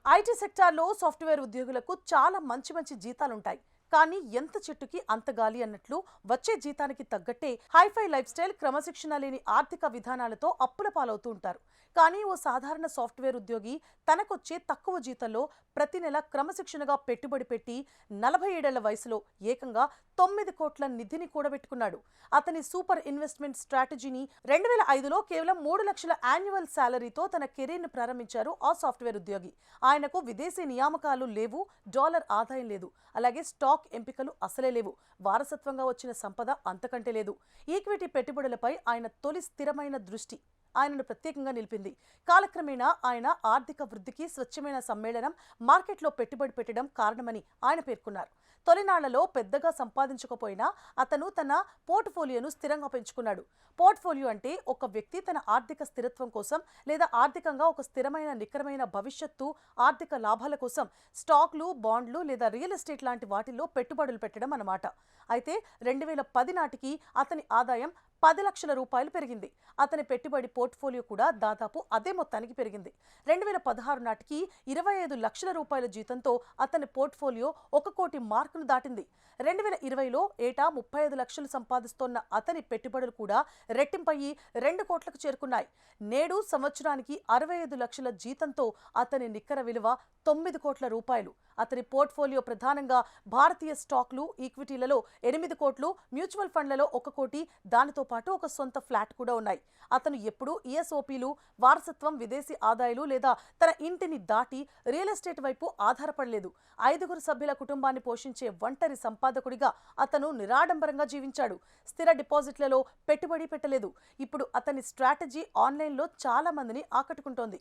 IT సెక్టార్లో software ఉద్యోగులకు చాలా మంచి జీతాలుంటాయి. కానీ ఎంత చెట్టుకి అంత గాలి అన్నట్లు వచ్చే జీతానికి తగ్గట్టే హైఫై లైఫ్ స్టైల్, క్రమశిక్షణ లేని ఆర్థిక విధానాలతో అప్పుల పాలవుతూ ఉంటారు. కానీ ఓ సాధారణ సాఫ్ట్వేర్ ఉద్యోగి తనకొచ్చే తక్కువ జీతంలో ప్రతి నెల క్రమశిక్షణగా పెట్టుబడి పెట్టి 47 వయసులో ఏకంగా 9 కోట్ల నిధిని కూడబెట్టుకున్నాడు. అతని సూపర్ ఇన్వెస్ట్మెంట్ స్ట్రాటజీని 2005లో కేవలం 3 లక్షల యాన్యువల్ శాలరీతో తన కెరీర్ను ప్రారంభించారు ఆ సాఫ్ట్వేర్ ఉద్యోగి. ఆయనకు విదేశీ నియామకాలు లేవు, డాలర్ ఆదాయం లేదు, అలాగే స్టాక్ ఎంపికలు అసలే లేవు. వారసత్వంగా వచ్చిన సంపద అంతకంటే లేదు. ఈక్విటీ పెట్టుబడులపై ఆయన తొలి స్థిరమైన దృష్టి ఆయనను ప్రత్యేకంగా నిలిపింది. కాలక్రమేణా ఆయన ఆర్థిక వృద్ధికి స్వచ్ఛమైన సమ్మేళనం, మార్కెట్లో పెట్టుబడి పెట్టడం కారణమని ఆయన పేర్కొన్నారు. తొలినాళ్లలో పెద్దగా సంపాదించకపోయినా అతను తన పోర్ట్ఫోలియోను స్థిరంగా పెంచుకున్నాడు. పోర్ట్ఫోలియో అంటే ఒక వ్యక్తి తన ఆర్థిక స్థిరత్వం కోసం లేదా ఆర్థికంగా ఒక స్థిరమైన నికరమైన భవిష్యత్తు ఆర్థిక లాభాల కోసం స్టాక్లు, బాండ్లు లేదా రియల్ ఎస్టేట్ లాంటి వాటిల్లో పెట్టుబడులు పెట్టడం అన్నమాట. అయితే 2010 నాటికి అతని ఆదాయం 10 లక్షల రూపాయలు పెరిగింది. అతని పెట్టుబడి పోర్ట్ఫోలియో కూడా దాదాపు అదే మొత్తానికి పెరిగింది. 2016 నాటికి 25 లక్షల రూపాయల జీతంతో అతని పోర్ట్ఫోలియో 1 కోటి మార్కును దాటింది. 2020లో ఏటా 35 లక్షలు సంపాదిస్తోన్న అతని పెట్టుబడులు కూడా రెట్టింపయ్యి 2 కోట్లకు చేరుకున్నాయి. నేడు సంవత్సరానికి 65 లక్షల జీతంతో అతని నికర విలువ 9 కోట్ల రూపాయలు. అతని పోర్ట్ఫోలియో ప్రధానంగా భారతీయ స్టాక్లు, ఈక్విటీలలో 8 కోట్లు, మ్యూచువల్ ఫండ్లలో 1 కోటి, దానితో పాటు ఒక సొంత ఫ్లాట్ కూడా ఉన్నాయి. అతను ఎప్పుడూ ఈఎస్ఓపీలు, వారసత్వం, విదేశీ ఆదాయాలు లేదా తన ఇంటిని దాటి రియల్ ఎస్టేట్ వైపు ఆధారపడలేదు. 5 సభ్యుల కుటుంబాన్ని పోషించే ఒంటరి సంపాదకుడిగా అతను నిరాడంబరంగా జీవించాడు. స్థిర డిపాజిట్లలో పెట్టుబడి పెట్టలేదు. ఇప్పుడు అతని స్ట్రాటజీ ఆన్లైన్లో చాలా మందిని ఆకట్టుకుంటోంది.